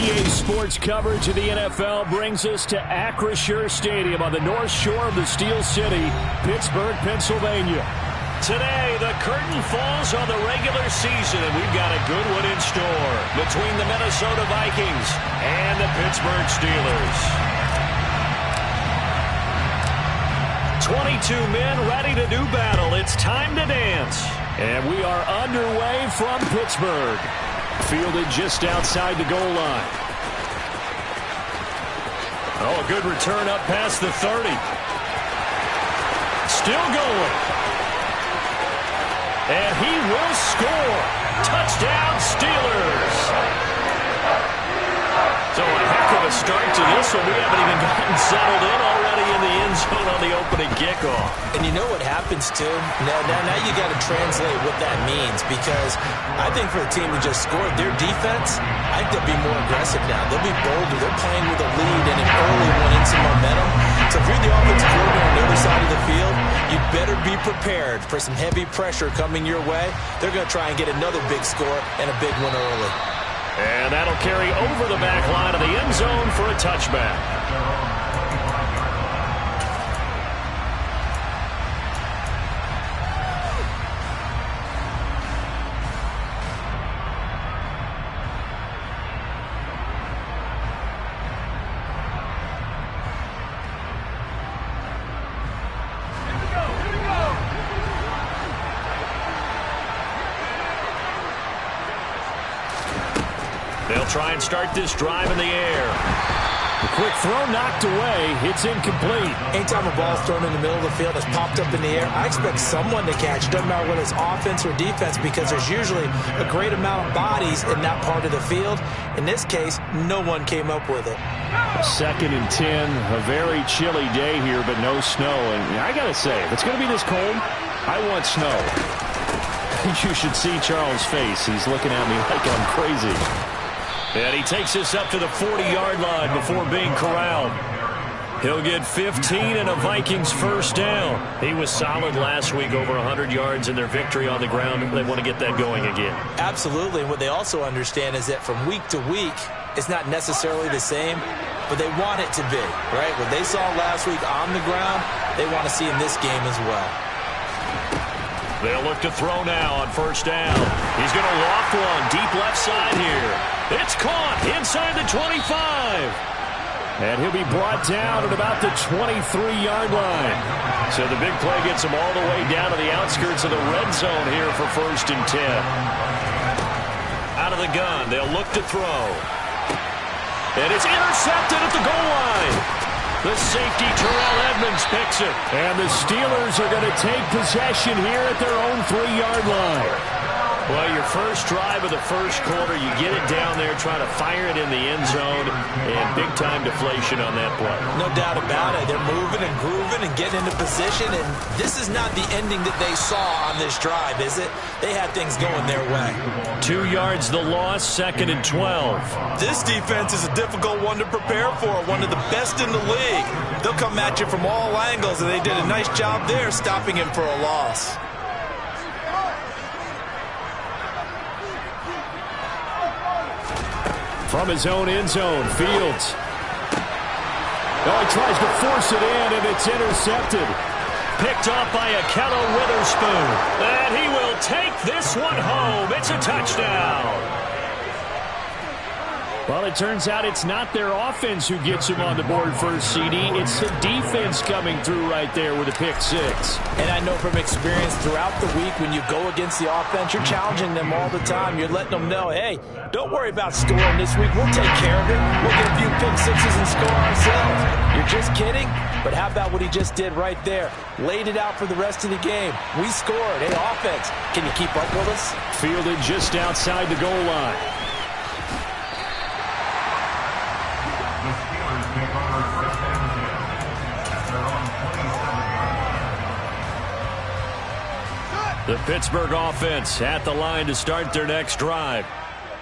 EA Sports coverage of the NFL brings us to Acrisure Stadium on the north shore of the Steel City, Pittsburgh, Pennsylvania. Today, the curtain falls on the regular season, and we've got a good one in store between the Minnesota Vikings and the Pittsburgh Steelers. 22 men ready to do battle. It's time to dance. And we are underway from Pittsburgh. Fielded just outside the goal line. Oh, a good return up past the 30. Still going. And he will score. Touchdown, Steelers. So a heck of a start to this one. We haven't even gotten settled in already in the end zone on the opening kickoff. And you know what happens, too? Now you got to translate what that means, because I think for the team who just scored, their defense, I think they'll be more aggressive now. They'll be bolder. They're playing with a lead and an early one in some momentum. So if you're the offensive coordinator on the other side of the field, you better be prepared for some heavy pressure coming your way. They're going to try and get another big score and a big one early. And that'll carry over the back line of the end zone for a touchback. They'll try and start this drive in the air. The quick throw knocked away. It's incomplete. Anytime a ball's thrown in the middle of the field that's popped up in the air, I expect someone to catch. Doesn't matter whether it's offense or defense, because there's usually a great amount of bodies in that part of the field. In this case, no one came up with it. 2nd and 10. A very chilly day here, but no snow. And I got to say, if it's going to be this cold, I want snow. You should see Charles' face. He's looking at me like I'm crazy. And he takes us up to the 40-yard line before being corralled. He'll get 15 and a Vikings first down. He was solid last week, over 100 yards in their victory on the ground. They want to get that going again. Absolutely. And what they also understand is that from week to week, it's not necessarily the same, but they want it to be, right? What they saw last week on the ground, they want to see in this game as well. They'll look to throw now on first down. He's going to loft one deep left side here. It's caught inside the 25. And he'll be brought down at about the 23-yard line. So the big play gets him all the way down to the outskirts of the red zone here for 1st and 10. Out of the gun, they'll look to throw. And it's intercepted at the goal line. The safety, Terrell Edmonds, picks it. And the Steelers are going to take possession here at their own 3-yard line. Well, your first drive of the first quarter, you get it down there, trying to fire it in the end zone, and big-time deflation on that play. No doubt about it. They're moving and grooving and getting into position, and this is not the ending that they saw on this drive, is it? They had things going their way. 2 yards the loss, 2nd and 12. This defense is a difficult one to prepare for, one of the best in the league. They'll come at you from all angles, and they did a nice job there stopping him for a loss. From his own end zone, Fields. Oh, he tries to force it in, and it's intercepted. Picked off by Akello Witherspoon. And he will take this one home. It's a touchdown. Well, it turns out it's not their offense who gets him on the board first, CD. It's the defense coming through right there with a pick six. And I know from experience throughout the week when you go against the offense, you're challenging them all the time. You're letting them know, hey, don't worry about scoring this week. We'll take care of it. We'll get a few pick sixes and score ourselves. You're just kidding? But how about what he just did right there? Laid it out for the rest of the game. We scored. Hey, offense, can you keep up with us? Fielded just outside the goal line. The Pittsburgh offense at the line to start their next drive.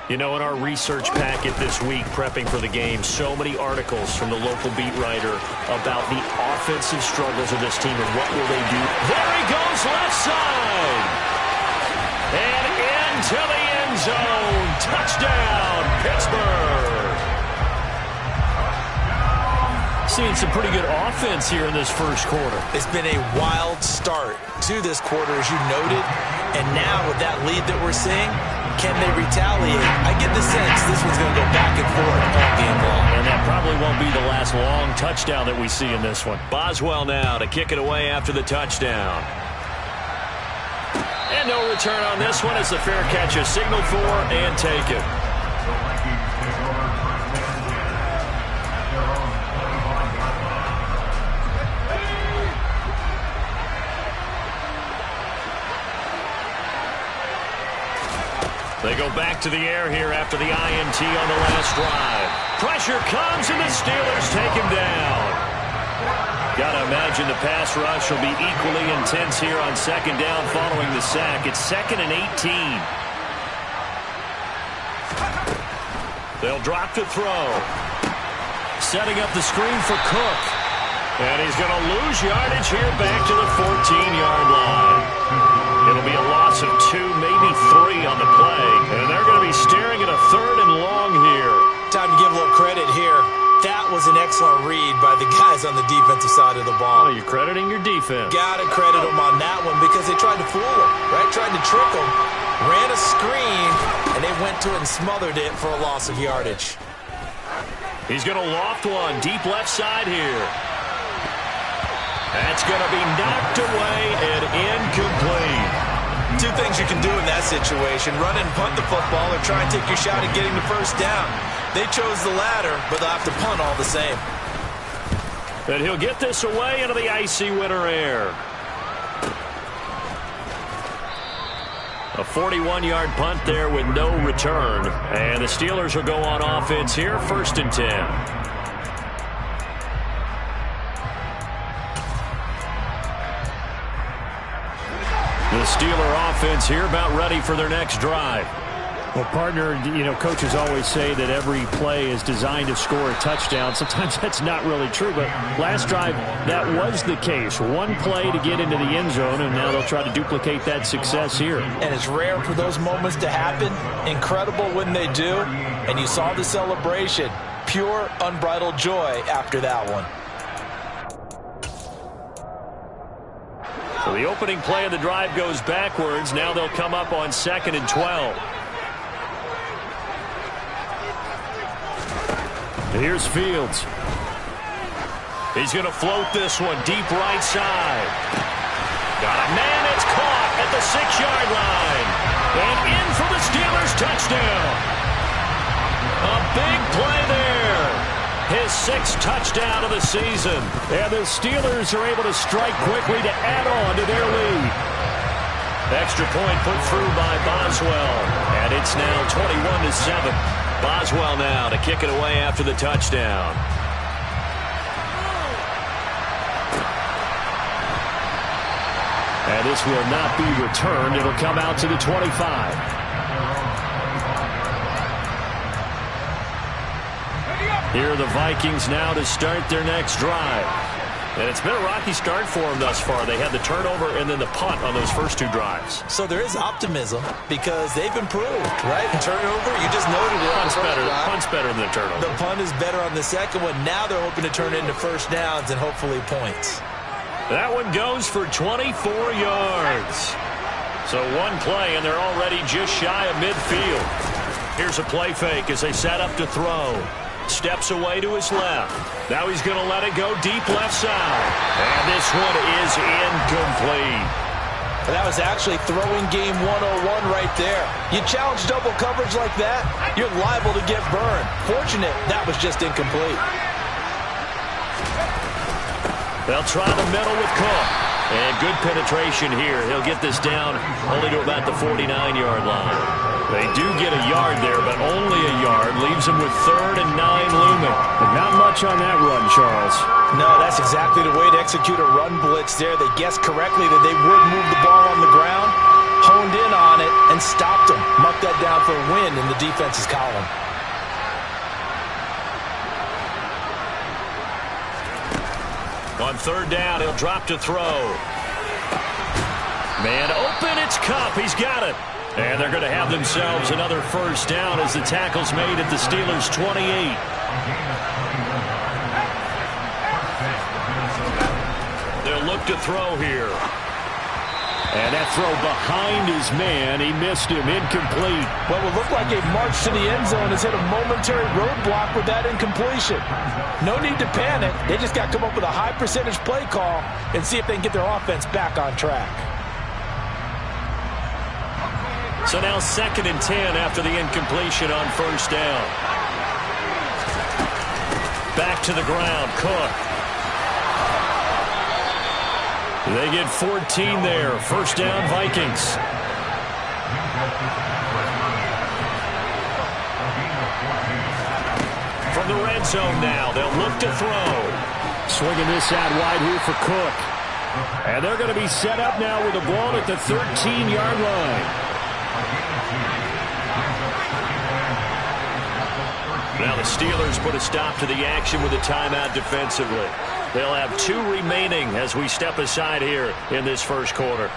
You know, in our research packet this week, prepping for the game, so many articles from the local beat writer about the offensive struggles of this team and what will they do. There he goes, left side. And into the end zone. Touchdown, Pittsburgh. Seeing some pretty good offense here in this first quarter. It's been a wild start to this quarter, as you noted. And now with that lead that we're seeing, can they retaliate? I get the sense this one's going to go back and forth all game long. And that probably won't be the last long touchdown that we see in this one. Boswell now to kick it away after the touchdown. And no return on this one as the fair catch is signaled for and taken. They go back to the air here after the INT on the last drive. Pressure comes and the Steelers take him down. Got to imagine the pass rush will be equally intense here on second down following the sack. It's 2nd and 18. They'll drop to throw. Setting up the screen for Cook. And he's going to lose yardage here back to the 14-yard line. It'll be a loss of 2, maybe 3 on the play. And they're going to be staring at a 3rd and long here. Time to give a little credit here. That was an excellent read by the guys on the defensive side of the ball. Oh, you're crediting your defense. Got to credit them on that one because they tried to fool him, right? Tried to trick him. Ran a screen, and they went to it and smothered it for a loss of yardage. He's going to loft one deep left side here. That's going to be knocked away and incomplete. Two things you can do in that situation: run and punt the football, or try and take your shot at getting the first down. They chose the latter, but they'll have to punt all the same. And he'll get this away into the icy winter air. A 41-yard punt there with no return. And the Steelers will go on offense here, 1st and 10. The Steeler offense here about ready for their next drive. Well, partner, you know, coaches always say that every play is designed to score a touchdown. Sometimes that's not really true, but last drive, that was the case. One play to get into the end zone, and now they'll try to duplicate that success here. And it's rare for those moments to happen. Incredible when they do. And you saw the celebration. Pure, unbridled joy after that one. So the opening play of the drive goes backwards. Now they'll come up on 2nd and 12. Here's Fields. He's going to float this one deep right side. Got a man. It's caught at the 6-yard line. And in for the Steelers touchdown. A big play there. His 6th touchdown of the season. And the Steelers are able to strike quickly to add on to their lead. Extra point put through by Boswell. And it's now 21-7. Boswell now to kick it away after the touchdown. And this will not be returned. It'll come out to the 25. Here are the Vikings now to start their next drive. And it's been a rocky start for them thus far. They had the turnover and then the punt on those first 2 drives. So there is optimism because they've improved, right? Turnover, you just noted it. Punt's better than the turnover. The punt is better on the second one. Now they're hoping to turn it into first downs and hopefully points. That one goes for 24 yards. So one play, and they're already just shy of midfield. Here's a play fake as they set up to throw. Steps away to his left. Now he's going to let it go deep left side. And this one is incomplete. That was actually throwing game 101 right there. You challenge double coverage like that, you're liable to get burned. Fortunate that was just incomplete. They'll try the middle with Cook. And good penetration here. He'll get this down only to about the 49-yard line. They do get a yard there, but only a yard. Leaves them with 3rd and 9 looming. And not much on that run, Charles. No, that's exactly the way to execute a run blitz there. They guessed correctly that they would move the ball on the ground, honed in on it, and stopped them. Marked that down for a win in the defense's column. On 3rd down, he'll drop to throw. Man open, it's Kupp. He's got it. And they're going to have themselves another 1st down as the tackle's made at the Steelers' 28. They'll look to throw here. And that throw behind his man. He missed him. Incomplete. What will look like a march to the end zone has hit a momentary roadblock with that incompletion. No need to panic. They just got to come up with a high percentage play call and see if they can get their offense back on track. So now 2nd and 10 after the incompletion on 1st down. Back to the ground, Cook. They get 14 there. 1st down, Vikings. From the red zone now, they'll look to throw. Swinging this out wide here for Cook. And they're going to be set up now with the ball at the 13-yard line. Now the Steelers put a stop to the action with a timeout defensively. They'll have 2 remaining as we step aside here in this 1st quarter.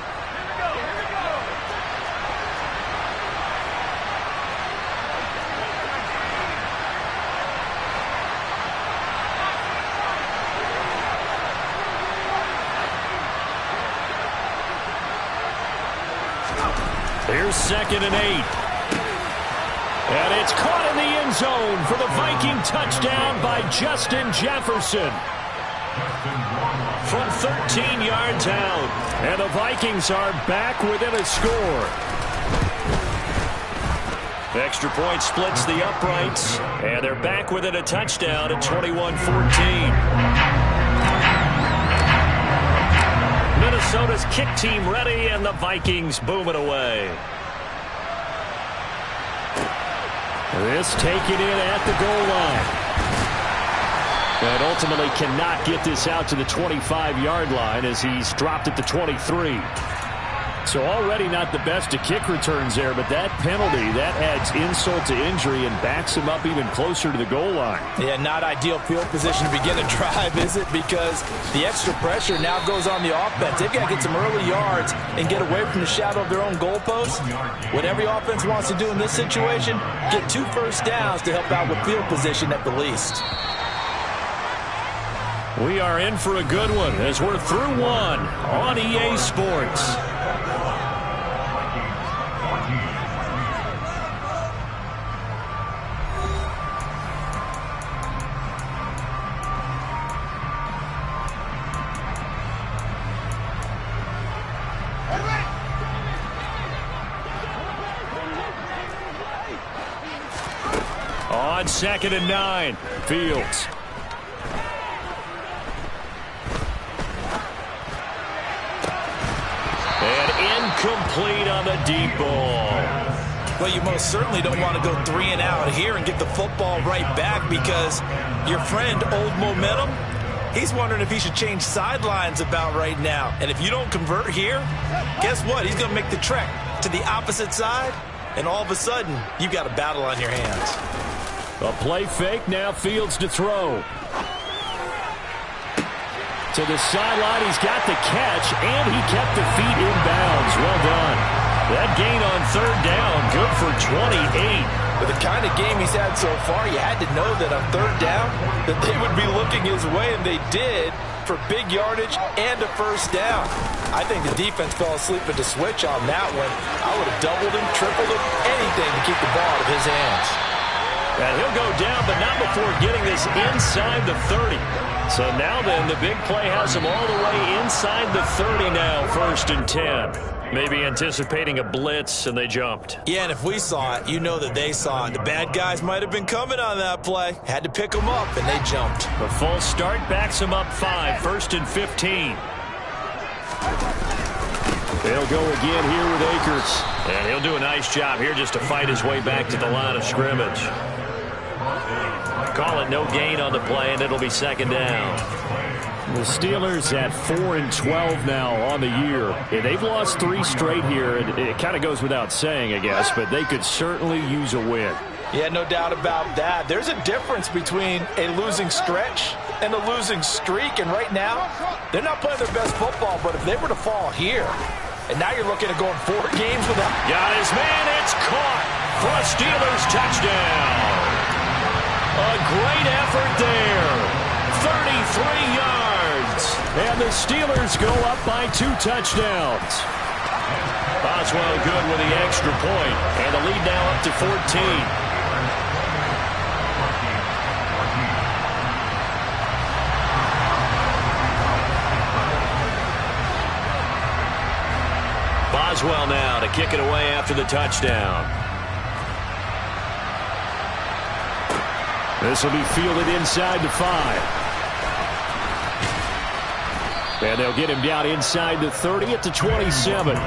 Here's 2nd and 8. And it's caught in the end zone for the Viking touchdown by Justin Jefferson. From 13 yards out. And the Vikings are back within a score. The extra point splits the uprights. And they're back within a touchdown at 21-14. Minnesota's kick team ready, and the Vikings boom it away. This taken in at the goal line. And ultimately cannot get this out to the 25-yard line as he's dropped at the 23. So already not the best of kick returns there, but that penalty, that adds insult to injury and backs him up even closer to the goal line. Yeah, not ideal field position to begin a drive, is it? Because the extra pressure now goes on the offense. They've got to get some early yards and get away from the shadow of their own goalposts. What every offense wants to do in this situation, get 2 first downs to help out with field position at the least. We are in for a good one as we're through one on EA Sports. On 2nd and 9, Fields. And incomplete on the deep ball. Well, you most certainly don't want to go 3 and out here and get the football right back because your friend, Old Momentum, he's wondering if he should change sidelines about right now. And if you don't convert here, guess what? He's going to make the trek to the opposite side, and all of a sudden, you've got a battle on your hands. A play fake, now Fields to throw. To the sideline, he's got the catch, and he kept the feet in bounds. Well done. That gain on third down, good for 28. With the kind of game he's had so far, you had to know that on third down that they would be looking his way, and they did, for big yardage and a first down. I think the defense fell asleep at the switch on that one. I would have doubled him, tripled him, anything to keep the ball out of his hands. And he'll go down, but not before getting this inside the 30. So now then, the big play has him all the way inside the 30 now, 1st and 10. Maybe anticipating a blitz, and they jumped. Yeah, and if we saw it, you know that they saw it. The bad guys might have been coming on that play. Had to pick them up, and they jumped. The false start backs him up 5, 1st and 15. They'll go again here with Akers. And he'll do a nice job here just to fight his way back to the line of scrimmage. Call it no gain on the play, and it'll be 2nd down. The Steelers at 4-12 now on the year. Yeah, they've lost 3 straight here. It kind of goes without saying, I guess, but they could certainly use a win. Yeah, no doubt about that. There's a difference between a losing stretch and a losing streak, and right now, they're not playing their best football, but if they were to fall here, and now you're looking at going 4 games without... Got his man, it's caught for a Steelers touchdown. A great effort there. 33 yards. And the Steelers go up by 2 touchdowns. Boswell good with the extra point, and the lead now up to 14. Boswell now to kick it away after the touchdown. This will be fielded inside the 5. And they'll get him down inside the 30 at the 27.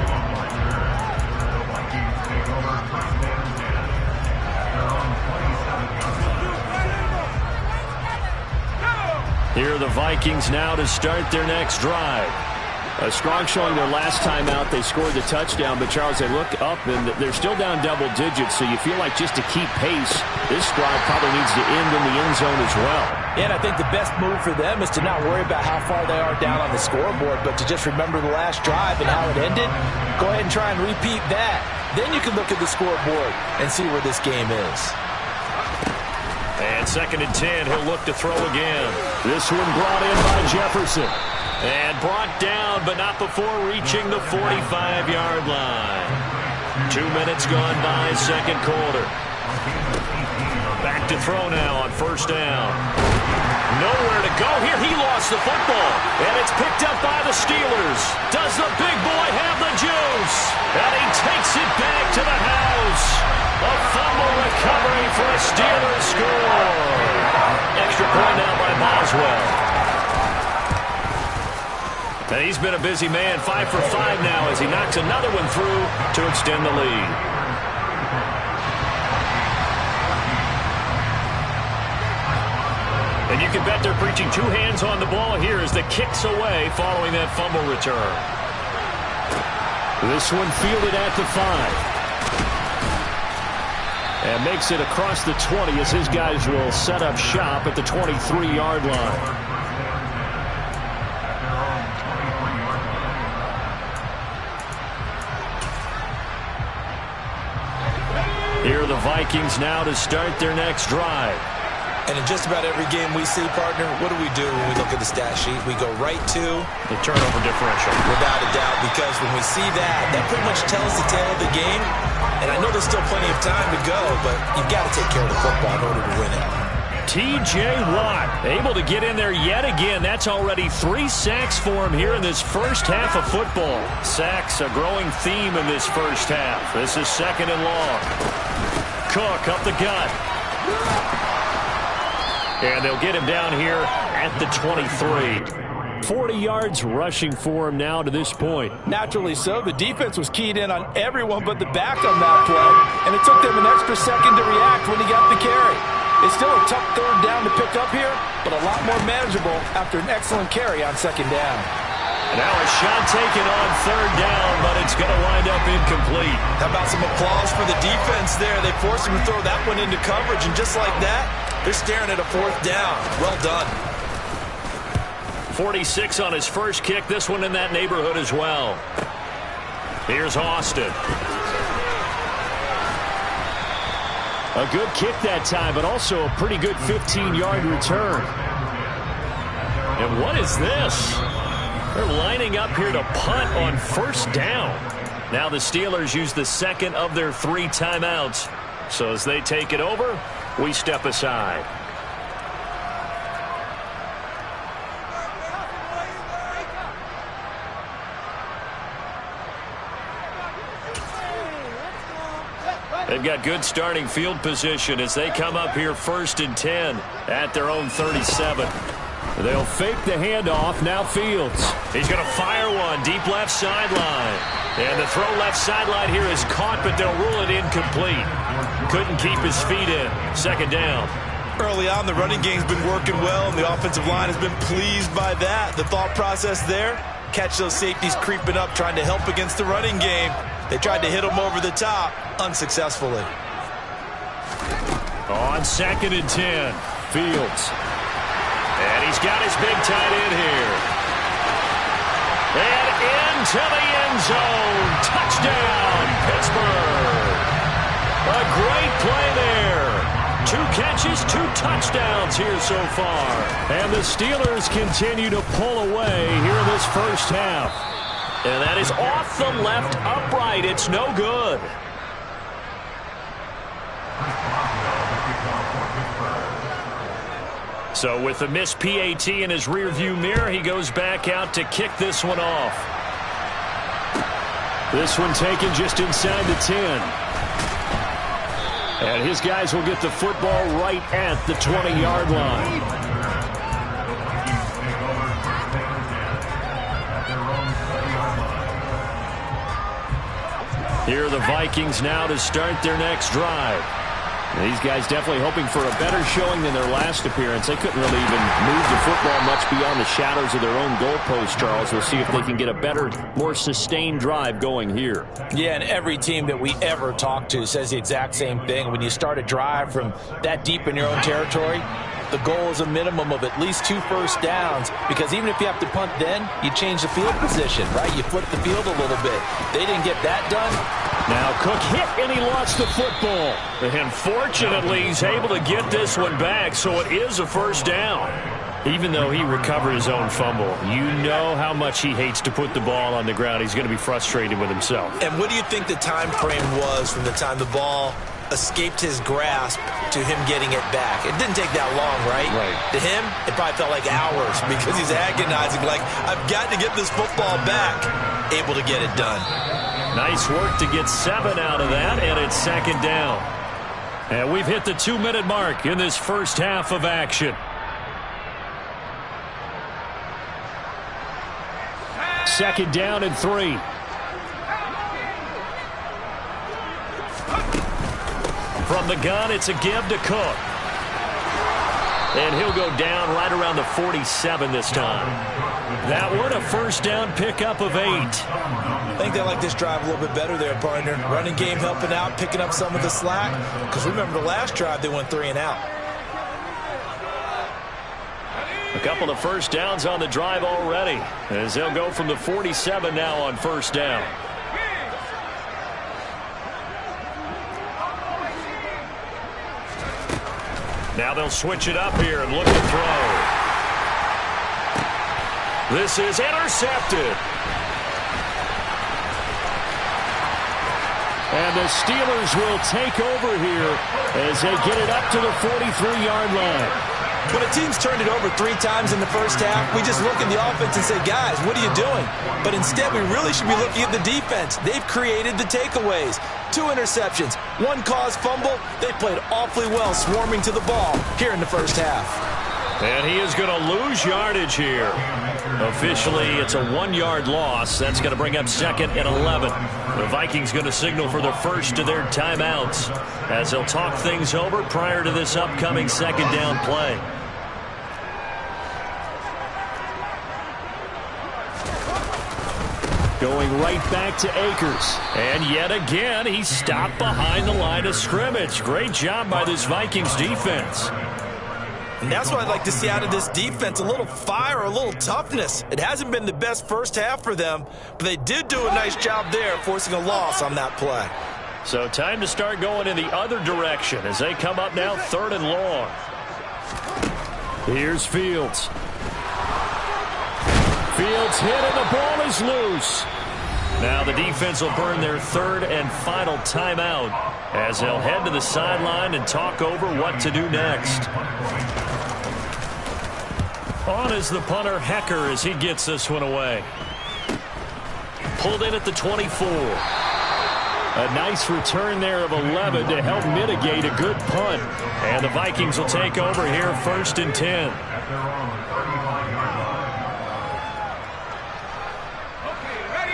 Here are the Vikings now to start their next drive. A strong showing their last time out. They scored the touchdown, but Charles, they look up and they're still down double digits, so you feel like just to keep pace, this drive probably needs to end in the end zone as well. Yeah, and I think the best move for them is to not worry about how far they are down on the scoreboard, but to just remember the last drive and how it ended. Go ahead and try and repeat that. Then you can look at the scoreboard and see where this game is. And 2nd and 10, he'll look to throw again. This one brought in by Jefferson. And brought down, but not before reaching the 45-yard line. 2 minutes gone by, 2nd quarter. Back to throw now on 1st down. Nowhere to go here. He lost the football. And it's picked up by the Steelers. Does the big boy have the juice? And he takes it back to the house. A fumble recovery for a Steelers score. Extra point now by Boswell. And he's been a busy man, 5 for 5 now as he knocks another one through to extend the lead. And you can bet they're preaching 2 hands on the ball here as the kick's away following that fumble return. This one fielded at the 5. And makes it across the 20 as his guys will set up shop at the 23-yard line. Here are the Vikings now to start their next drive. And in just about every game we see, partner, what do we do when we look at the stat sheet? We go right to the turnover differential. Without a doubt, because when we see that, that pretty much tells the tale of the game. And I know there's still plenty of time to go, but you've got to take care of the football in order to win it. T.J. Watt able to get in there yet again. That's already 3 sacks for him here in this first half of football. Sacks, a growing theme in this first half. This is 2nd and long. Cook up the gut. And they'll get him down here at the 23. 40 yards rushing for him now to this point. Naturally so. The defense was keyed in on everyone but the back on that play. And it took them an extra second to react when he got the carry. It's still a tough 3rd down to pick up here, but a lot more manageable after an excellent carry on 2nd down. Now a shot taken on 3rd down, but it's going to wind up incomplete. How about some applause for the defense there? They forced him to throw that one into coverage, and just like that, they're staring at a 4th down. Well done. 46 on his first kick. This one in that neighborhood as well. Here's Austin. A good kick that time, but also a pretty good 15-yard return. And what is this? They're lining up here to punt on first down. Now the Steelers use the second of their 3 timeouts. So as they take it over, we step aside. They've got good starting field position as they come up here 1st and 10 at their own 37. They'll fake the handoff. Now Fields. He's going to fire one deep left sideline. And the throw left sideline here is caught, but they'll rule it incomplete. Couldn't keep his feet in. 2nd down. Early on, the running game's been working well, and the offensive line has been pleased by that. The thought process there, catch those safeties creeping up, trying to help against the running game. They tried to hit him over the top, unsuccessfully. On 2nd and 10, Fields. And he's got his big tight end here. And into the end zone. Touchdown, Pittsburgh. A great play there. 2 catches, 2 touchdowns here so far. And the Steelers continue to pull away here in this first half. And that is off the left upright. It's no good. So with the missed PAT in his rearview mirror, he goes back out to kick this one off. This one taken just inside the 10. And his guys will get the football right at the 20-yard line. Here are the Vikings now to start their next drive. These guys definitely hoping for a better showing than their last appearance. They couldn't really even move the football much beyond the shadows of their own goalpost, Charles. We'll see if they can get a better, more sustained drive going here. Yeah, and every team that we ever talk to says the exact same thing. When you start a drive from that deep in your own territory, the goal is a minimum of at least 2 first downs, because even if you have to punt then, you change the field position, right? You flip the field a little bit. They didn't get that done. Now Cook hit and he lost the football. And fortunately, he's able to get this one back, so it is a first down. Even though he recovered his own fumble, you know how much he hates to put the ball on the ground. He's going to be frustrated with himself. And what do you think the time frame was from the time the ball escaped his grasp to him getting it back? It didn't take that long, right? Right. To him, it probably felt like hours because he's agonizing, like, I've got to get this football back. Able to get it done. Nice work to get 7 out of that, and it's 2nd down. And we've hit the 2-minute mark in this first half of action. Second down and 3. From the gun, it's a give to Cook. And he'll go down right around the 47 this time. That one a first down pickup of 8. I think they like this drive a little bit better there, partner. Running game helping out, picking up some of the slack. Because remember the last drive, they went 3 and out. A couple of first downs on the drive already, as they'll go from the 47 now on first down. Now they'll switch it up here and look to throw. This is intercepted. And the Steelers will take over here as they get it up to the 43-yard line. When a team's turned it over 3 times in the first half, we just look at the offense and say, guys, what are you doing? But instead, we really should be looking at the defense. They've created the takeaways. 2 interceptions, 1 caused fumble. They played awfully well swarming to the ball here in the first half. And he is going to lose yardage here. Officially, it's a 1-yard loss. That's going to bring up 2nd and 11. The Vikings going to signal for the first of their timeouts as they'll talk things over prior to this upcoming 2nd down play. Going right back to Akers. And yet again, he stopped behind the line of scrimmage. Great job by this Vikings defense. And that's what I'd like to see out of this defense, a little fire, a little toughness. It hasn't been the best first half for them, but they did do a nice job there, forcing a loss on that play. So time to start going in the other direction as they come up now 3rd and long. Here's Fields. Fields hit and the ball is loose. Now the defense will burn their 3rd and final timeout as they'll head to the sideline and talk over what to do next. On is the punter, Hecker, as he gets this one away. Pulled in at the 24. A nice return there of 11 to help mitigate a good punt. And the Vikings will take over here 1st and 10.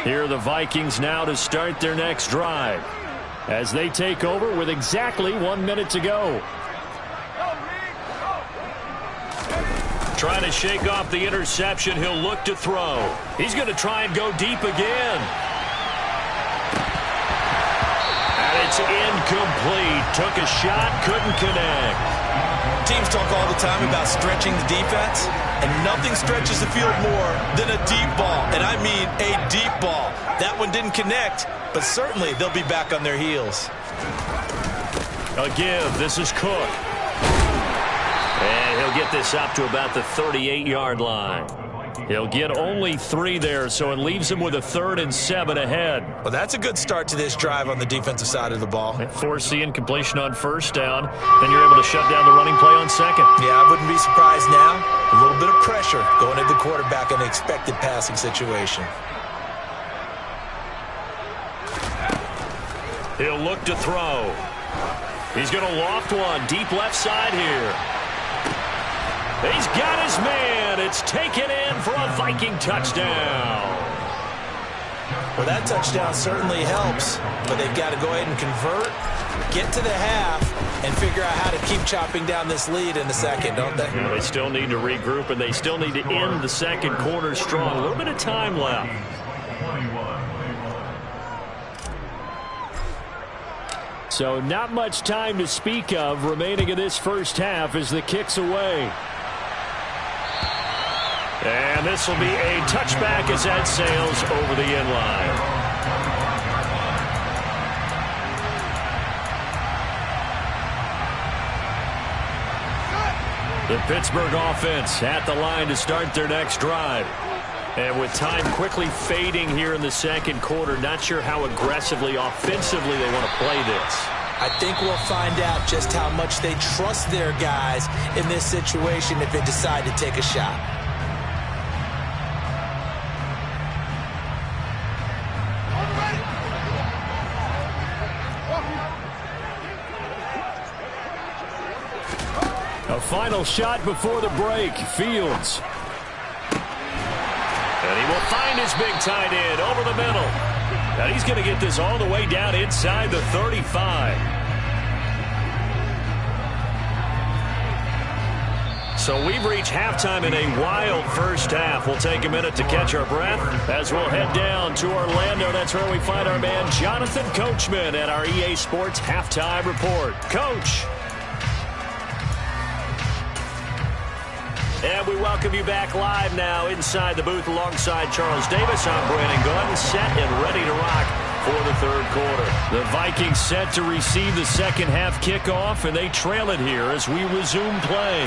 Here are the Vikings now to start their next drive as they take over with exactly 1 minute to go. Trying to shake off the interception. He'll look to throw. He's going to try and go deep again. And it's incomplete. Took a shot, couldn't connect. Teams talk all the time about stretching the defense, and nothing stretches the field more than a deep ball. And I mean a deep ball. That one didn't connect, but certainly they'll be back on their heels. Again, this is Cook. And he'll get this up to about the 38-yard line. He'll get only 3 there, so it leaves him with a 3rd and 7 ahead. Well, that's a good start to this drive on the defensive side of the ball. Force the incompletion on 1st down. Then you're able to shut down the running play on 2nd. Yeah, I wouldn't be surprised now. A little bit of pressure going into the quarterback in an expected passing situation. He'll look to throw. He's going to loft one deep left side here. He's got his man. It's taken in for a Viking touchdown. Well, that touchdown certainly helps, but they've got to go ahead and convert, get to the half, and figure out how to keep chopping down this lead in the second, don't they? Yeah, they still need to regroup, and they still need to end the second quarter strong. A little bit of time left. So not much time to speak of remaining in this first half as the kick's away. And this will be a touchback as that sails over the end line. The Pittsburgh offense at the line to start their next drive. And with time quickly fading here in the second quarter, not sure how aggressively, offensively they want to play this. I think we'll find out just how much they trust their guys in this situation if they decide to take a shot. A final shot before the break. Fields. And he will find his big tight end over the middle. And he's going to get this all the way down inside the 35. So we've reached halftime in a wild first half. We'll take a minute to catch our breath as we'll head down to Orlando. That's where we find our man Jonathan Coachman at our EA Sports Halftime Report. Coach. And we welcome you back live now inside the booth alongside Charles Davis. I'm Brandon Gunn, set and ready to rock for the third quarter. The Vikings set to receive the second half kickoff, and they trail it here as we resume play.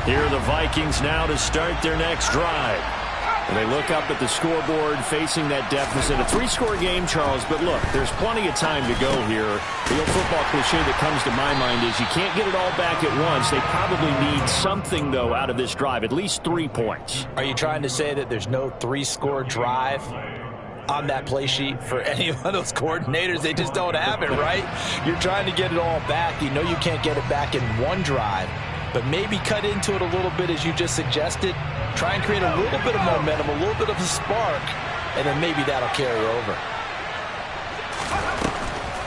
Here are the Vikings now to start their next drive. And they look up at the scoreboard facing that deficit. A 3-score game, Charles, but look, there's plenty of time to go here. The old football cliche that comes to my mind is you can't get it all back at once. They probably need something, though, out of this drive, at least 3 points. Are you trying to say that there's no 3-score drive on that play sheet for any of those coordinators? They just don't have it, right? You're trying to get it all back. You know you can't get it back in one drive, but maybe cut into it a little bit as you just suggested. Try and create a little bit of momentum, a little bit of a spark, and then maybe that'll carry over.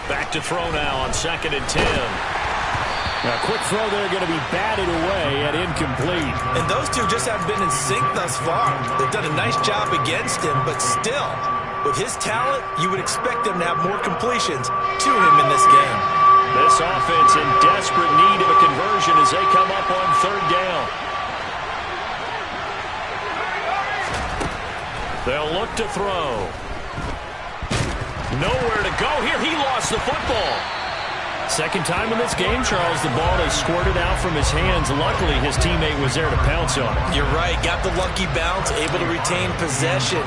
Back to throw now on 2nd and 10. A quick throw there going to be batted away and incomplete. And those two just haven't been in sync thus far. They've done a nice job against him, but still, with his talent, you would expect them to have more completions to him in this game. This offense in desperate need of a conversion as they come up on third down. They'll look to throw. Nowhere to go here. He lost the football. Second time in this game, Charles, the ball has squirted out from his hands. Luckily, his teammate was there to pounce on it. You're right. Got the lucky bounce, able to retain possession.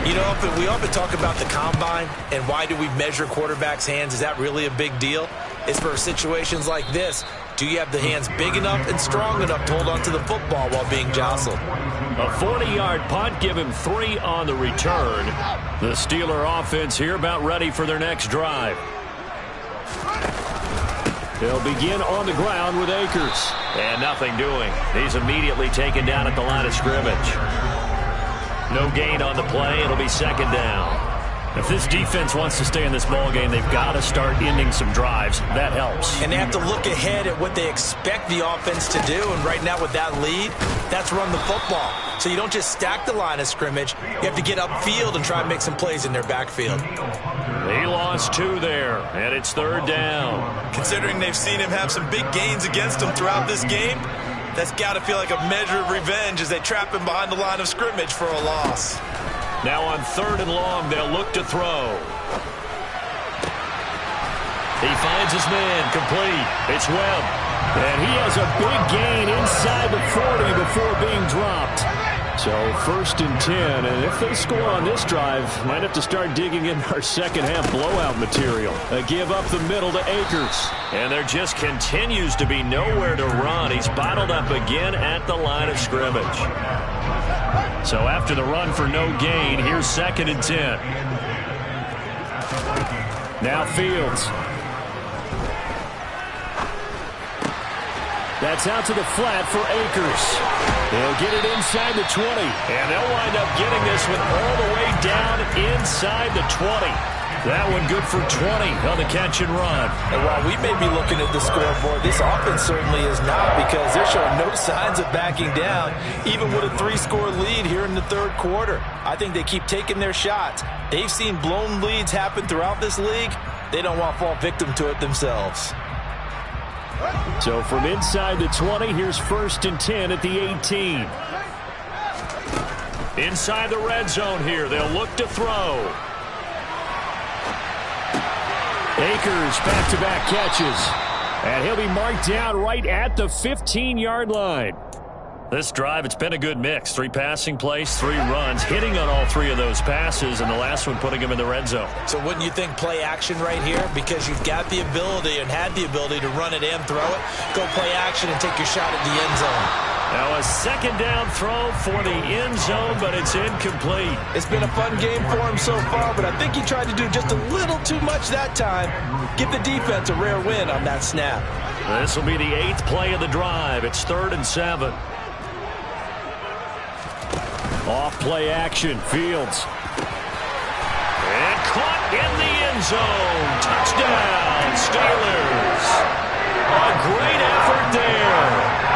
You know, we often talk about the combine and why do we measure quarterbacks' hands. Is that really a big deal? It's for situations like this. Do you have the hands big enough and strong enough to hold onto the football while being jostled? A 40-yard punt, give him 3 on the return. The Steeler offense here about ready for their next drive. They'll begin on the ground with Akers. And nothing doing. He's immediately taken down at the line of scrimmage. No gain on the play. It'll be second down. If this defense wants to stay in this ballgame, they've got to start ending some drives. That helps. And they have to look ahead at what they expect the offense to do. And right now with that lead, that's run the football. So you don't just stack the line of scrimmage. You have to get upfield and try and make some plays in their backfield. He lost 2 there, and it's third down. Considering they've seen him have some big gains against them throughout this game, that's got to feel like a measure of revenge as they trap him behind the line of scrimmage for a loss. Now on third and long, they'll look to throw. He finds his man, complete. It's Webb. And he has a big gain inside the 40 before being dropped. So first and 10, and if they score on this drive, might have to start digging in our second half blowout material. A give up the middle to Akers. And there just continues to be nowhere to run. He's bottled up again at the line of scrimmage. So after the run for no gain, here's second and 10. Now Fields. That's out to the flat for Akers. They'll get it inside the 20. And they'll wind up getting this one all the way down inside the 20. That one good for 20 on the catch and run. And while we may be looking at the scoreboard, this offense certainly is not, because they're showing no signs of backing down, even with a 3-score lead here in the third quarter. I think they keep taking their shots. They've seen blown leads happen throughout this league. They don't want to fall victim to it themselves. So from inside the 20, here's first and 10 at the 18. Inside the red zone here, they'll look to throw. Akers back-to-back catches. And he'll be marked down right at the 15-yard line. This drive, it's been a good mix. 3 passing plays, 3 runs, hitting on all 3 of those passes, and the last one putting him in the red zone. So wouldn't you think play action right here? Because you've got the ability and had the ability to run it and throw it. Go play action and take your shot at the end zone. Now a second down throw for the end zone, but it's incomplete. It's been a fun game for him so far, but I think he tried to do just a little too much that time. Give the defense a rare win on that snap. This will be the 8th play of the drive. It's 3rd and 7. Off play action, Fields. And caught in the end zone. Touchdown, Steelers. A great effort there.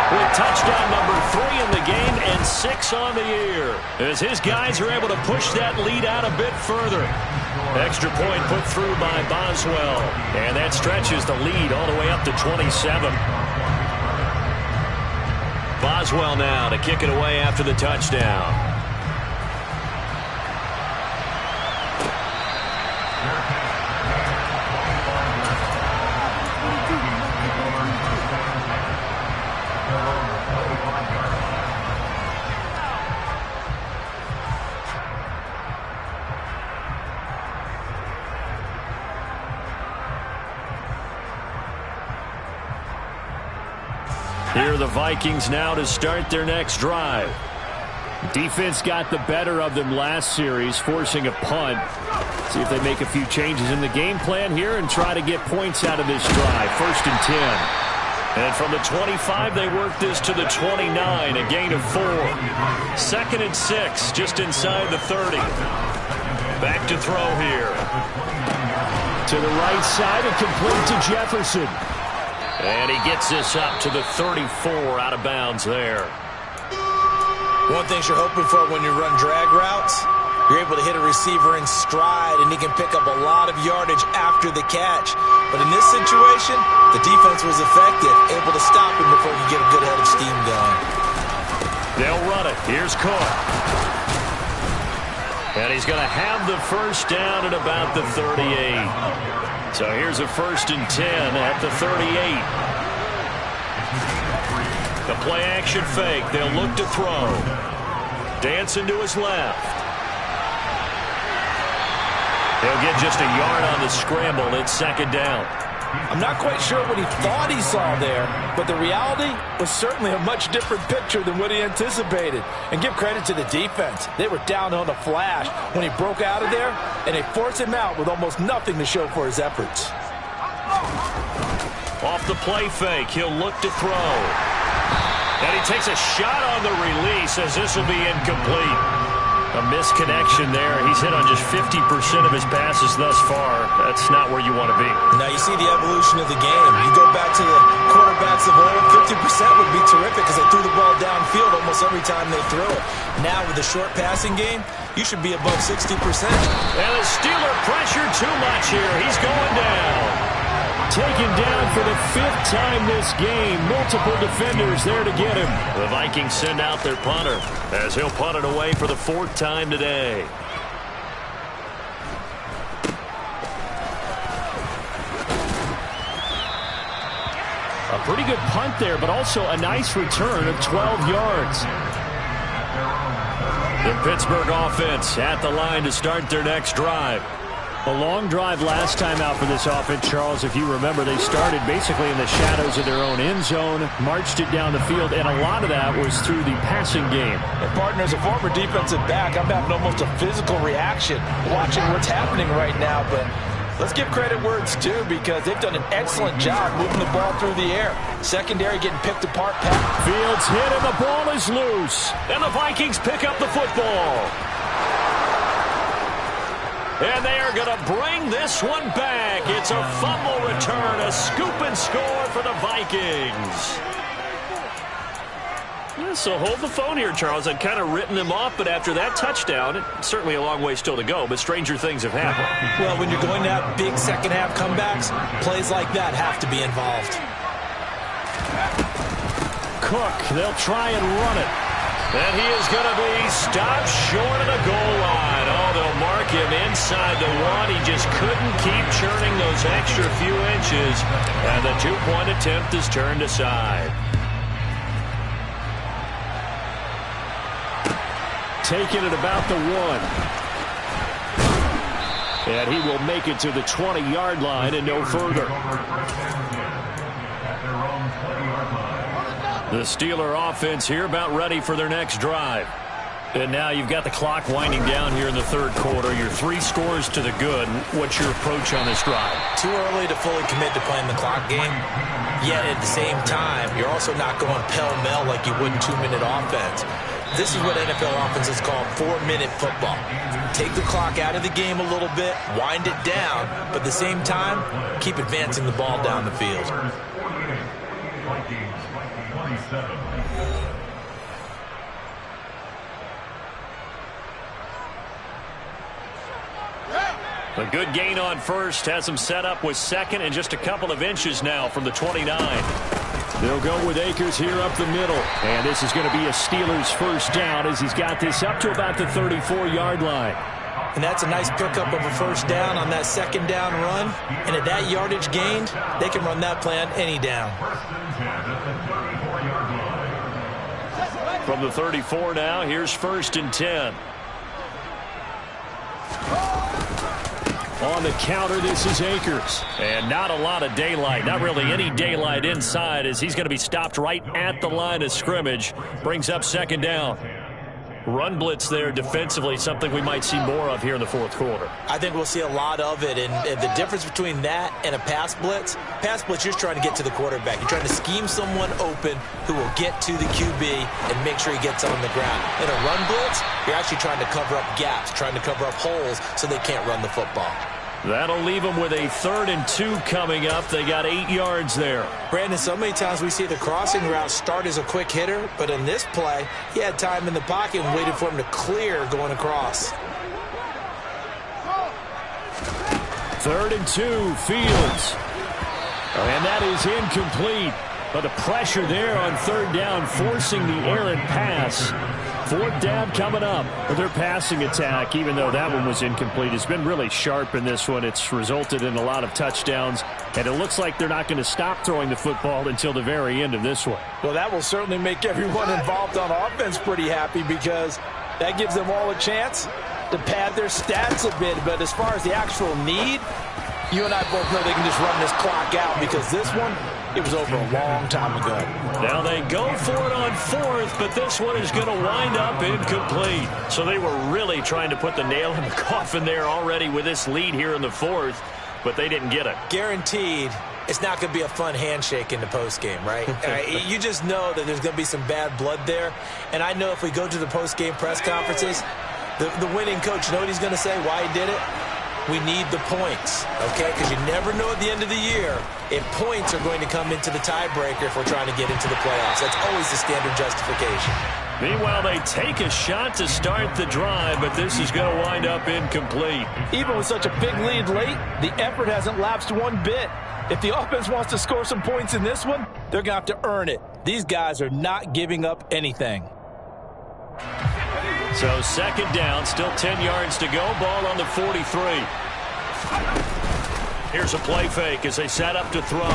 With touchdown number 3 in the game and 6 on the year. As his guys are able to push that lead out a bit further. Extra point put through by Boswell. And that stretches the lead all the way up to 27. Boswell now to kick it away after the touchdown. Here are the Vikings now to start their next drive. Defense got the better of them last series, forcing a punt. See if they make a few changes in the game plan here and try to get points out of this drive. 1st and 10. And from the 25, they work this to the 29, a gain of 4. 2nd and 6, just inside the 30. Back to throw here. To the right side and complete to Jefferson. And he gets this up to the 34, out of bounds there. One thing you're hoping for when you run drag routes, You're able to hit a receiver in stride, and he can pick up a lot of yardage after the catch. But in this situation, the defense was effective, able to stop him before he could get a good head of steam going. They'll run it. Here's Cook. And he's going to have the first down at about the 38. So here's a 1st and 10 at the 38. The play-action fake. They'll look to throw. Dancing to his left. He'll get just a yard on the scramble. It's 2nd down. I'm not quite sure what he thought he saw there, but the reality was certainly a much different picture than what he anticipated. And give credit to the defense. They were down on a flash when he broke out of there, and they forced him out with almost nothing to show for his efforts. Off the play fake, he'll look to throw. And he takes a shot on the release as this will be incomplete. A misconnection there. He's hit on just 50% of his passes thus far. That's not where you want to be. Now you see the evolution of the game. You go back to the quarterbacks of old, 50% would be terrific because they threw the ball downfield almost every time they threw it. Now with the short passing game, you should be above 60%. And the Steeler pressure too much here. He's going down. Taken down for the 5th time this game. Multiple defenders there to get him. The Vikings send out their punter as he'll punt it away for the 4th time today. A pretty good punt there, but also a nice return of 12 yards. The Pittsburgh offense at the line to start their next drive. A long drive last time out for this offense, Charles. If you remember, they started basically in the shadows of their own end zone, marched it down the field, and a lot of that was through the passing game. And partner, as a former defensive back, I'm having almost a physical reaction watching what's happening right now. But let's give credit where it's due because they've done an excellent job moving the ball through the air. Secondary getting picked apart. Fields hit and the ball is loose. And the Vikings pick up the football. And they are going to bring this one back. It's a fumble return, a scoop and score for the Vikings. Yeah, so hold the phone here, Charles. I'd kind of written them off, but after that touchdown, it's certainly a long way still to go, but stranger things have happened. Well, when you're going to have big second-half comebacks, plays like that have to be involved. Cook, they'll try and run it. And he is going to be stopped short of the goal line. Oh, they'll mark him inside the 1. He just couldn't keep churning those extra few inches. And the 2-point attempt is turned aside. Taking it about the 1. And he will make it to the 20-yard line and no further. The Steeler offense here about ready for their next drive. And now you've got the clock winding down here in the 3rd quarter. You're 3 scores to the good. What's your approach on this drive? Too early to fully commit to playing the clock game. Yet at the same time, you're also not going pell-mell like you would in 2-minute offense. This is what NFL offenses call 4-minute football. Take the clock out of the game a little bit, wind it down, but at the same time, keep advancing the ball down the field. A good gain on first, has him set up with 2nd and just a couple of inches now from the 29. They'll go with Akers here up the middle. And this is going to be a Steelers first down as he's got this up to about the 34-yard line. And that's a nice pickup of a first down on that 2nd down run. And at that yardage gained, they can run that play on any down. From the 34 now, here's 1st and 10. On the counter, this is Akers. And not a lot of daylight, not really any daylight inside as he's going to be stopped right at the line of scrimmage. Brings up 2nd down. Run blitz there defensively, something we might see more of here in the 4th quarter. I think we'll see a lot of it, and the difference between that and a pass blitz, you're just trying to get to the quarterback. You're trying to scheme someone open who will get to the QB and make sure he gets on the ground. In a run blitz, you're actually trying to cover up gaps, trying to cover up holes so they can't run the football. That'll leave them with a 3rd and 2 coming up. They got 8 yards there. Brandon, so many times we see the crossing route start as a quick hitter, but in this play, he had time in the pocket and waited for him to clear going across. 3rd and 2, Fields. And that is incomplete. But the pressure there on 3rd down, forcing the errant pass. 4th down coming up. Their passing attack, even though that one was incomplete, has been really sharp in this one. It's resulted in a lot of touchdowns, and it looks like they're not going to stop throwing the football until the very end of this one. Well, that will certainly make everyone involved on offense pretty happy, because that gives them all a chance to pad their stats a bit. But as far as the actual need, you and I both know they can just run this clock out, because this one, it was over a long time ago. Now they go for it on 4th, but this one is going to wind up incomplete. So they were really trying to put the nail in the coffin there already with this lead here in the 4th, but they didn't get it. Guaranteed, it's not going to be a fun handshake in the postgame, right? You just know that there's going to be some bad blood there. And I know if we go to the postgame press conferences, the winning coach, you know what he's going to say, why he did it? We need the points, okay? Because you never know at the end of the year if points are going to come into the tiebreaker if we're trying to get into the playoffs. That's always the standard justification. Meanwhile, they take a shot to start the drive, but this is going to wind up incomplete. Even with such a big lead late, the effort hasn't lapsed one bit. If the offense wants to score some points in this one, they're going to have to earn it. These guys are not giving up anything. So 2nd down, still 10 yards to go, ball on the 43. Here's a play fake as they set up to throw.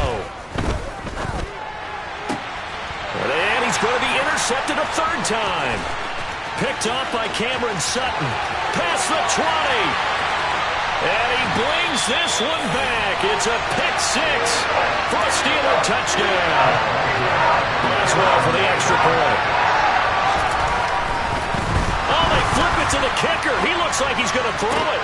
And he's going to be intercepted a 3rd time. Picked off by Cameron Sutton. Past the 20. And he blings this one back. It's a pick 6 for a Steeler touchdown. Boswell for the extra point. Flip it to the kicker. He looks like he's going to throw it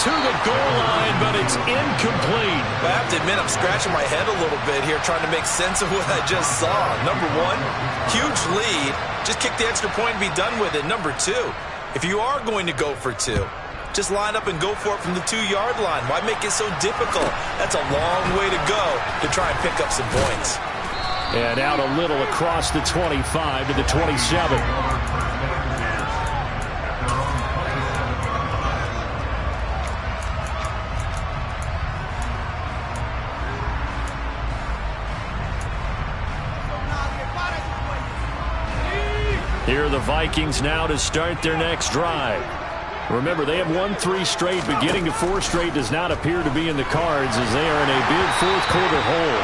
to the goal line, but it's incomplete. I have to admit, I'm scratching my head a little bit here trying to make sense of what I just saw. Number one, huge lead. Just kick the extra point and be done with it. Number two, if you are going to go for 2, just line up and go for it from the 2-yard line. Why make it so difficult? That's a long way to go to try and pick up some points. And out a little across the 25 to the 27. Here are the Vikings now to start their next drive. Remember, they have won 3 straight, but getting to 4 straight does not appear to be in the cards as they are in a big 4th quarter hole.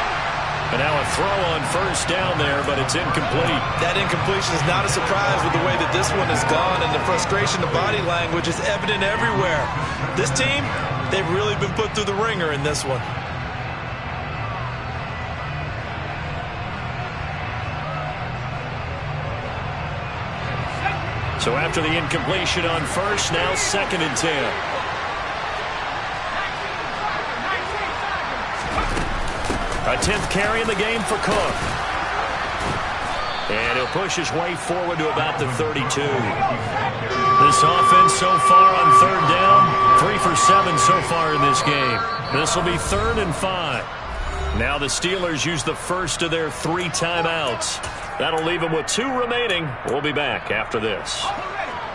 And now a throw on 1st down there, but it's incomplete. That incompletion is not a surprise with the way that this one has gone, and the frustration, the body language is evident everywhere. This team, they've really been put through the ringer in this one. So after the incompletion on 1st, now 2nd and 10. A 10th carry in the game for Cook. And he'll push his way forward to about the 32. This offense so far on 3rd down, 3 for 7 so far in this game. This will be 3rd and 5. Now the Steelers use the first of their 3 timeouts. That'll leave them with 2 remaining. We'll be back after this.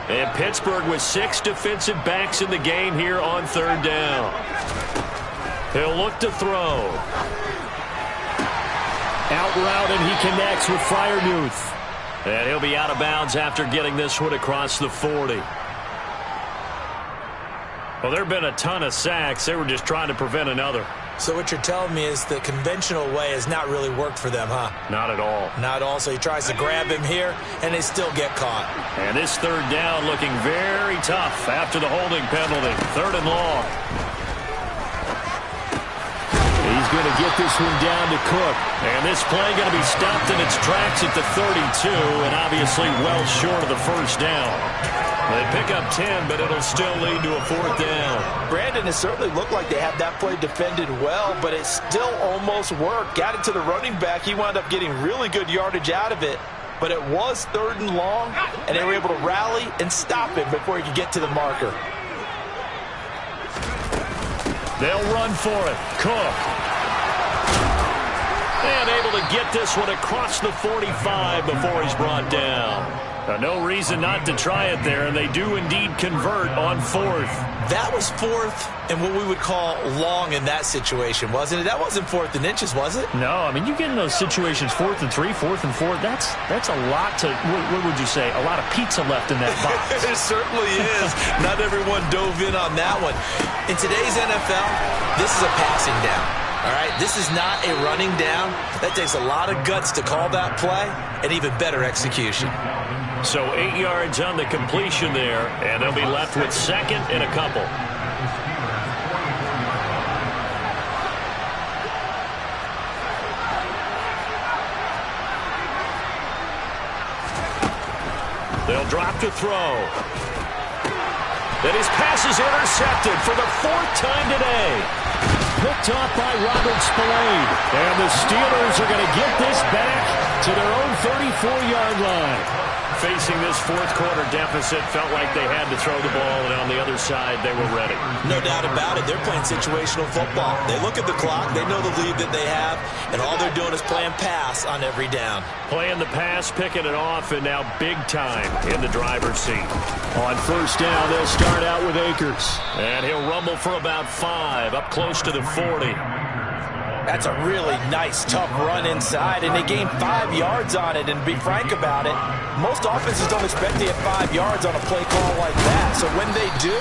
And Pittsburgh with 6 defensive backs in the game here on 3rd down. He'll look to throw. Out route, and he connects with Freiermuth. And he'll be out of bounds after getting this one across the 40. Well, there have been a ton of sacks. They were just trying to prevent another. So what you're telling me is the conventional way has not really worked for them, huh? Not at all. Not at all. So he tries to grab him here, and they still get caught. And this 3rd down looking very tough after the holding penalty. 3rd and long. He's going to get this one down to Cook. And this play going to be stopped in its tracks at the 32, and obviously well short of the 1st down. They pick up 10, but it'll still lead to a 4th down. Brandon, it certainly looked like they had that play defended well, but it still almost worked. Got it to the running back. He wound up getting really good yardage out of it, but it was 3rd and long, and they were able to rally and stop him before he could get to the marker. They'll run for it. Cook. And able to get this one across the 45 before he's brought down. No reason not to try it there, and they do indeed convert on fourth. That was fourth and what we would call long in that situation, wasn't it? That wasn't fourth and inches, was it? No, I mean, you get in those situations, 4th and 3, 4th and 4, that's a lot to, what would you say, a lot of pizza left in that box. It certainly is. Not everyone dove in on that one. In today's NFL, this is a passing down. All right, this is not a running down. That takes a lot of guts to call that play and even better execution. So 8 yards on the completion there, and they'll be left with second and a couple. They'll drop to throw. And his pass is intercepted for the 4th time today. Picked off by Robert Spillane. And the Steelers are going to get this back to their own 34-yard line. Facing this 4th quarter deficit, felt like they had to throw the ball, and on the other side, they were ready. No doubt about it. They're playing situational football. They look at the clock, they know the lead that they have, and all they're doing is playing pass on every down. Playing the pass, picking it off, and now big time in the driver's seat. On first down, they'll start out with Akers. And he'll rumble for about 5, up close to the 40. That's a really nice, tough run inside, and they gained 5 yards on it. And to be frank about it, most offenses don't expect to get 5 yards on a play call like that. So when they do,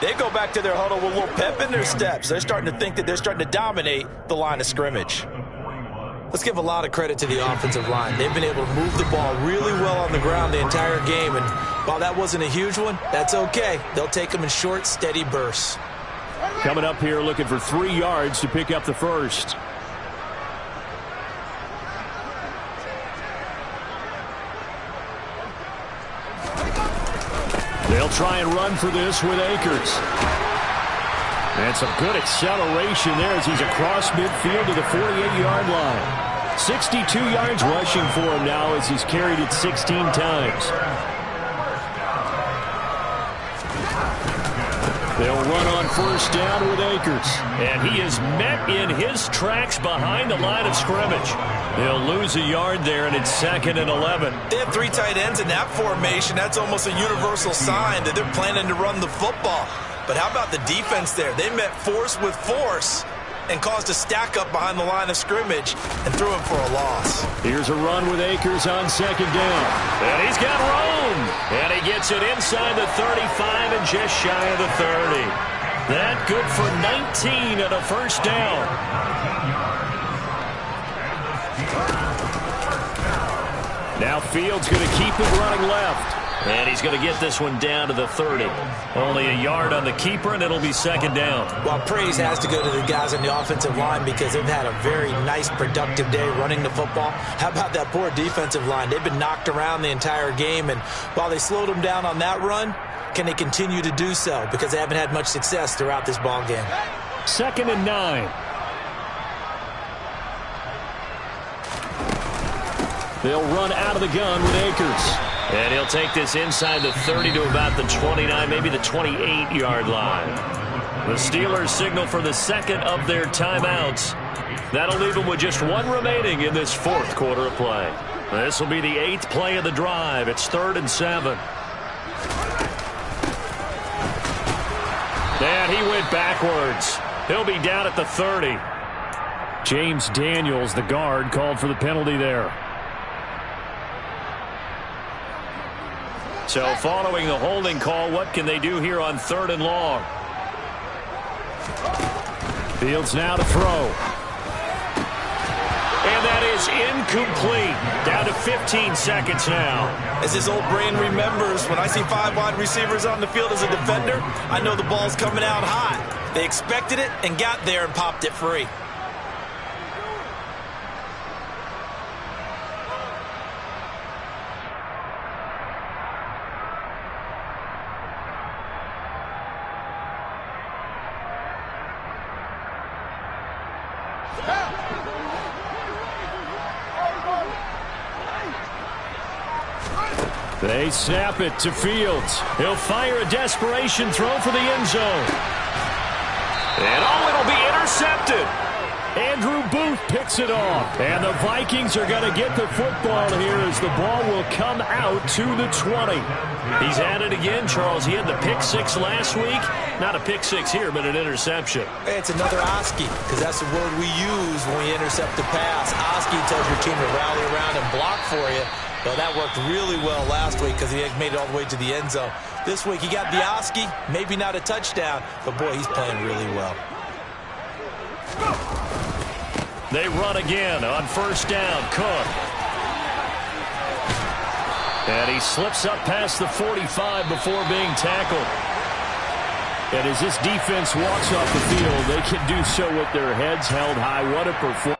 they go back to their huddle with a little pep in their steps. They're starting to think that they're starting to dominate the line of scrimmage. Let's give a lot of credit to the offensive line. They've been able to move the ball really well on the ground the entire game. And while that wasn't a huge one, that's okay. They'll take them in short, steady bursts. Coming up here looking for 3 yards to pick up the first. They'll try and run for this with Akers. And some good acceleration there as he's across midfield to the 48-yard line. 62 yards rushing for him now as he's carried it 16 times. They'll run on first down with Akers. And he is met in his tracks behind the line of scrimmage. They'll lose a yard there, and it's 2nd and 11. They have 3 tight ends in that formation. That's almost a universal sign that they're planning to run the football. But how about the defense there? They met force with force and caused a stack up behind the line of scrimmage and threw him for a loss. Here's a run with Akers on 2nd down. And he's got room. And he gets it inside the 35 and just shy of the 30. That good for 19 and a first down. Now Fields going to keep it running left. And he's going to get this one down to the 30. Only a yard on the keeper, and it'll be 2nd down. Well, praise has to go to the guys on the offensive line because they've had a very nice, productive day running the football. How about that poor defensive line? They've been knocked around the entire game, and while they slowed them down on that run, can they continue to do so? Because they haven't had much success throughout this ball game. 2nd and 9. They'll run out of the gun with Akers. And he'll take this inside the 30 to about the 29, maybe the 28-yard line. The Steelers signal for the 2nd of their timeouts. That'll leave them with just 1 remaining in this 4th quarter of play. This will be the 8th play of the drive. It's 3rd and 7. And he went backwards. He'll be down at the 30. James Daniels, the guard, called for the penalty there. So following the holding call, what can they do here on 3rd and long? Fields now to throw. And that is incomplete. Down to 15 seconds now. As his old brain remembers, when I see 5 wide receivers on the field as a defender, I know the ball's coming out hot. They expected it and got there and popped it free. They snap it to Fields. He'll fire a desperation throw for the end zone. And it'll be intercepted. Andrew Booth picks it off. And the Vikings are going to get the football here as the ball will come out to the 20. He's at it again, Charles. He had the pick six last week. Not a pick six here, but an interception. It's another Oski, because that's the word we use when we intercept a pass. Oski tells your team to rally around and block for you. Well, that worked really well last week because he made it all the way to the end zone. This week he got the Oski, maybe not a touchdown, but boy, he's playing really well. They run again on first down. Cook. And he slips up past the 45 before being tackled. And as this defense walks off the field, they can do so with their heads held high. What a performance.